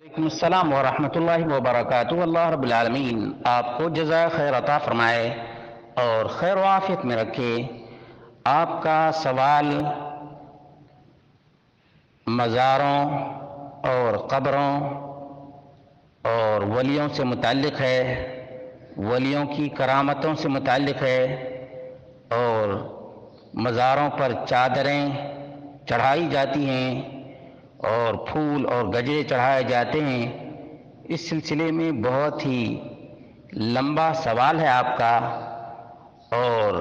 وعلیکم السلام ورحمۃ اللہ وبرکاتہ۔ اللہ رب العالمین آپ کو جزائے خیر عطا فرمائے اور خیر و عافیت میں رکھے۔ آپ کا سوال مزاروں اور قبروں اور ولیوں سے متعلق ہے، ولیوں کی کرامتوں سے متعلق ہے، اور مزاروں پر چادریں چڑھائی جاتی ہیں اور پھول اور گجرے چڑھائے جاتے ہیں۔ اس سلسلے میں بہت ہی لمبا سوال ہے آپ کا، اور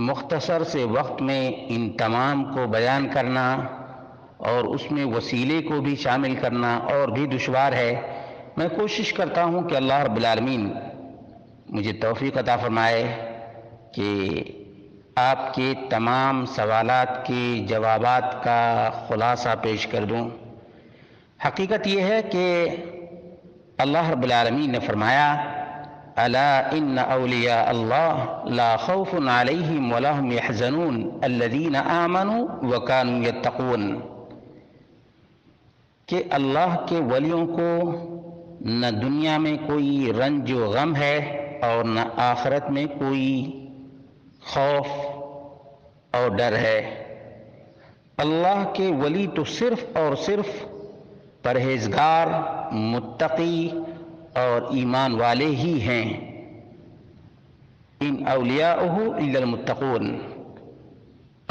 مختصر سے وقت میں ان تمام کو بیان کرنا اور اس میں وسیلے کو بھی شامل کرنا اور بھی دشوار ہے۔ میں کوشش کرتا ہوں کہ اللہ رب العالمین مجھے توفیق عطا فرمائے کہ آپ کے تمام سوالات کے جوابات کا خلاصہ پیش کر دوں۔ حقیقت یہ ہے کہ اللہ رب العالمین نے فرمایا الا ان اولیاء اللہ لا خوف علیہم ولا هم يحزنون الذین آمنوا وكانوا يتقون، کہ اللہ کے ولیوں کو نہ دنیا میں کوئی رنج و غم ہے اور نہ آخرت میں کوئی خوف اور ڈر ہے۔ اللہ کے ولی تو صرف اور صرف پرہیزگار، متقی اور ایمان والے ہی ہیں۔ ان اولیاءہ الا المتقون،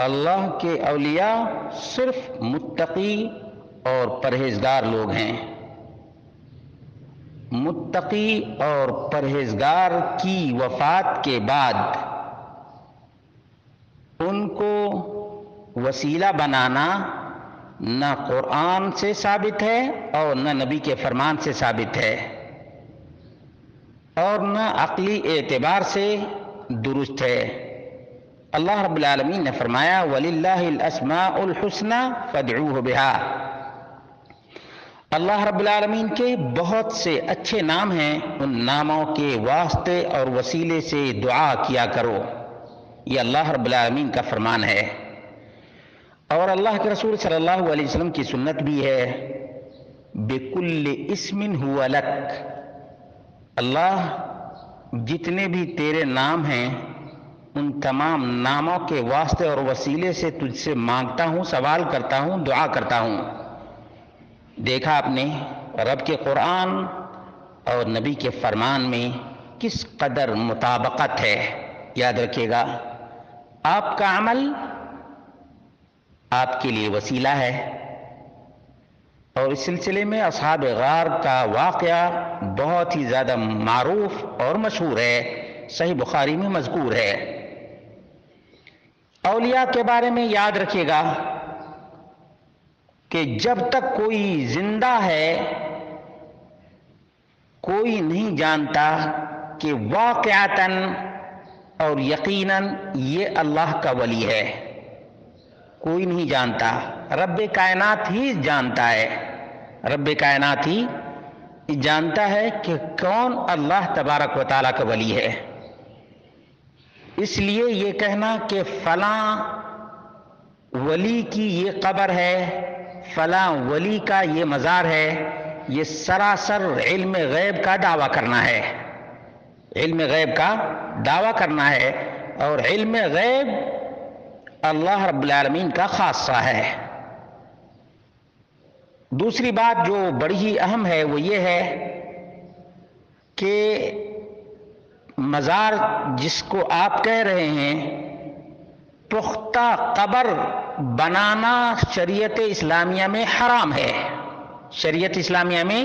اللہ کے اولیاء صرف متقی اور پرہیزگار لوگ ہیں۔ متقی اور پرہیزگار کی وفات کے بعد ان کو وسیلہ بنانا نہ قرآن سے ثابت ہے اور نہ نبی کے فرمان سے ثابت ہے اور نہ عقلی اعتبار سے درست ہے۔ اللہ رب العالمین نے فرمایا وَلِلَّهِ الْأَسْمَاءُ الْحُسْنَى فَادْعُوهُ بِهَا، اللہ رب العالمین کے بہت سے اچھے نام ہیں، ان ناموں کے واسطے اور وسیلے سے دعا کیا کرو۔ یہ اللہ رب العالمین کا فرمان ہے، اور اللہ کے رسول صلی اللہ علیہ وسلم کی سنت بھی ہے بِكُلِّ اسْمٍ هُوَ لَكَ، اللہ جتنے بھی تیرے نام ہیں ان تمام ناموں کے واسطے اور وسیلے سے تجھ سے مانگتا ہوں، سوال کرتا ہوں، دعا کرتا ہوں۔ دیکھا آپ نے رب کے قرآن اور نبی کے فرمان میں کس قدر مطابقت ہے۔ یاد رکھیے گا، آپ کا عمل آپ کے لیے وسیلہ ہے، اور اس سلسلے میں اصحاب غار کا واقعہ بہت ہی زیادہ معروف اور مشہور ہے، صحیح بخاری میں مذکور ہے۔ اولیاء کے بارے میں یاد رکھیے گا کہ جب تک کوئی زندہ ہے کوئی نہیں جانتا کہ واقعتاً اور یقیناً یہ اللہ کا ولی ہے، کوئی نہیں جانتا، رب کائنات ہی جانتا ہے، رب کائنات ہی جانتا ہے کہ کون اللہ تبارک و تعالیٰ کا ولی ہے۔ اس لیے یہ کہنا کہ فلاں ولی کی یہ قبر ہے، فلاں ولی کا یہ مزار ہے، یہ سراسر علم غیب کا دعویٰ کرنا ہے، علم غیب کا دعویٰ کرنا ہے، اور علم غیب اللہ رب العالمین کا خاصہ ہے۔ دوسری بات جو بڑی ہی اہم ہے وہ یہ ہے کہ مزار جس کو آپ کہہ رہے ہیں، پختہ قبر بنانا شریعت اسلامیہ میں حرام ہے، شریعت اسلامیہ میں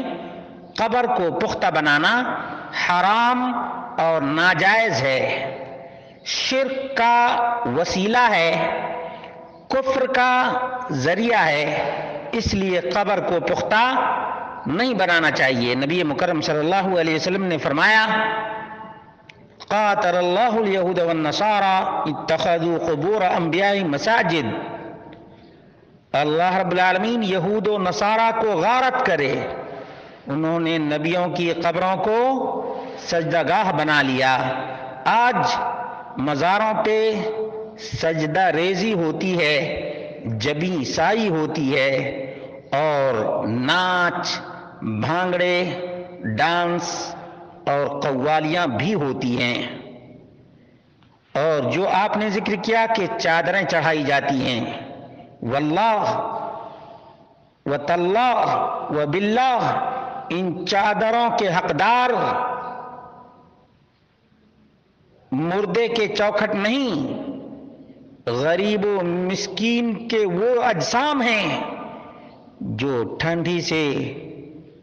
قبر کو پختہ بنانا حرام اور ناجائز ہے، شرک کا وسیلہ ہے، کفر کا ذریعہ ہے، اس لیے قبر کو پختہ نہیں بنانا چاہیے۔ نبی مکرم صلی اللہ علیہ وسلم نے فرمایا قاتل اللہ الیہود والنصارى اتخذوا قبور انبیاء مساجد، اللہ رب العالمین یہود و نصارہ کو غارت کرے، انہوں نے نبیوں کی قبروں کو سجدہ گاہ بنا لیا۔ آج مزاروں پہ سجدہ ریزی ہوتی ہے، جبیں سائی ہوتی ہے، اور ناچ بھانگڑے، ڈانس اور قوالیاں بھی ہوتی ہیں، اور جو آپ نے ذکر کیا کہ چادریں چڑھائی جاتی ہیں، واللہ وتاللہ وباللہ، ان چادروں کے حقدار مردے کے چوکھٹ نہیں، غریب و مسکین کے وہ اجسام ہیں جو ٹھنڈی سے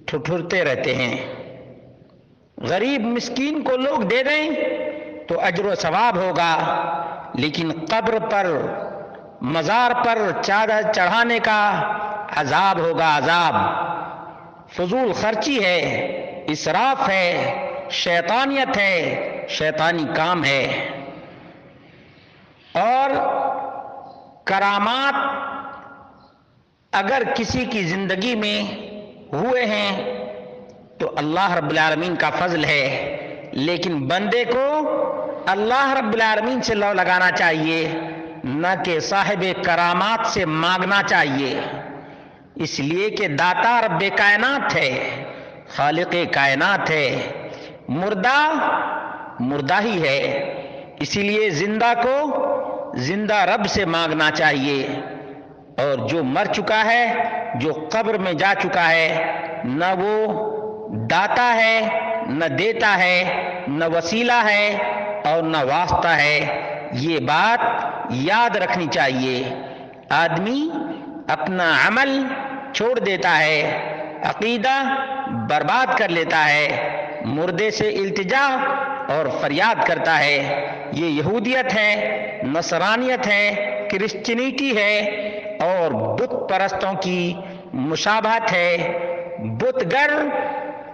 ٹھٹھرتے رہتے ہیں۔ غریب مسکین کو لوگ دے دیں تو اجر و ثواب ہوگا، لیکن قبر پر، مزار پر چادر چڑھانے کا عذاب ہوگا، عذاب۔ فضول خرچی ہے، اسراف ہے، شیطانیت ہے، شیطانی کام ہے۔ اور کرامات اگر کسی کی زندگی میں ہوئے ہیں تو اللہ رب العالمین کا فضل ہے، لیکن بندے کو اللہ رب العالمین سے لو لگانا چاہیے، نہ کہ صاحب کرامات سے مانگنا چاہیے، اس لیے کہ داتا رب کائنات ہے، خالق کائنات ہے۔ مردہ مردہ ہی ہے، اسی لیے زندہ کو زندہ رب سے مانگنا چاہیے۔ اور جو مر چکا ہے، جو قبر میں جا چکا ہے، نہ وہ داتا ہے، نہ دیتا ہے، نہ وسیلہ ہے اور نہ واسطہ ہے۔ یہ بات یاد رکھنی چاہیے۔ آدمی اپنا عمل چھوڑ دیتا ہے، عقیدہ برباد کر لیتا ہے، مردے سے التجا اور فریاد کرتا ہے۔ یہ یہودیت ہے، نصرانیت ہے، کرسچنیٹی ہے اور بت پرستوں کی مشابہت ہے۔ بت گر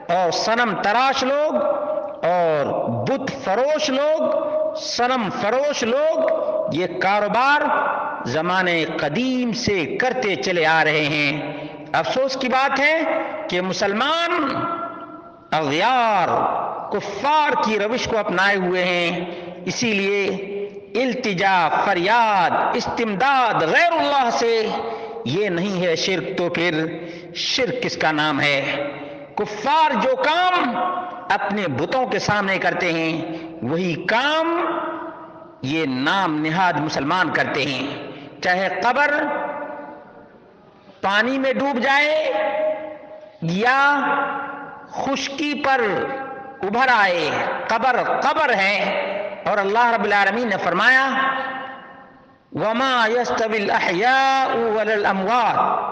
اور صنم تراش لوگ اور بت فروش لوگ، صنم فروش لوگ یہ کاروبار زمانے قدیم سے کرتے چلے آ رہے ہیں۔ افسوس کی بات ہے کہ مسلمان اغیار کفار کی روش کو اپنائے ہوئے ہیں، اسی لیے التجا، فریاد، استمداد غیر اللہ سے یہ نہیں ہے شرک، تو پھر شرک کس کا نام ہے؟ کفار جو کام اپنے بتوں کے سامنے کرتے ہیں وہی کام یہ نام نہاد مسلمان کرتے ہیں۔ چاہے قبر پانی میں ڈوب جائے یا خشکی پر ابھر آئے، قبر قبر ہے۔ اور اللہ رب العالمین نے فرمایا وَمَا يَسْتَوِي الْأَحْيَاءُ وَلَا الْأَمْوَاتُ،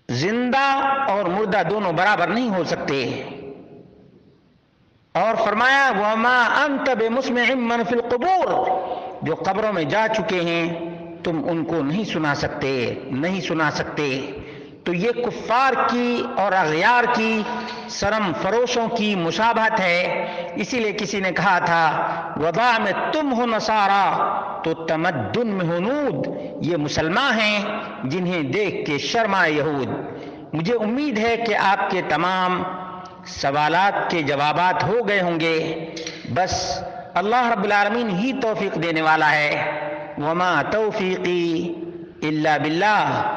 زندہ اور مردہ دونوں برابر نہیں ہو سکتے۔ اور فرمایا وَمَا أَنْتَ بِمُسْمِعٍ مَّن فِي الْقُبُورِ، جو قبروں میں جا چکے ہیں تم ان کو نہیں سنا سکتے، نہیں سنا سکتے۔ تو یہ کفار کی اور اغیار کی، صنم فروشوں کی مشابہت ہے۔ اسی لیے کسی نے کہا تھا وضع میں تم ہو نصارا تو تمدن میں ہنود، یہ مسلمان ہیں جنہیں دیکھ کے شرمائے یہود۔ مجھے امید ہے کہ آپ کے تمام سوالات کے جوابات ہو گئے ہوں گے۔ بس اللہ رب العالمین ہی توفیق دینے والا ہے۔ وما توفیقی الا باللہ۔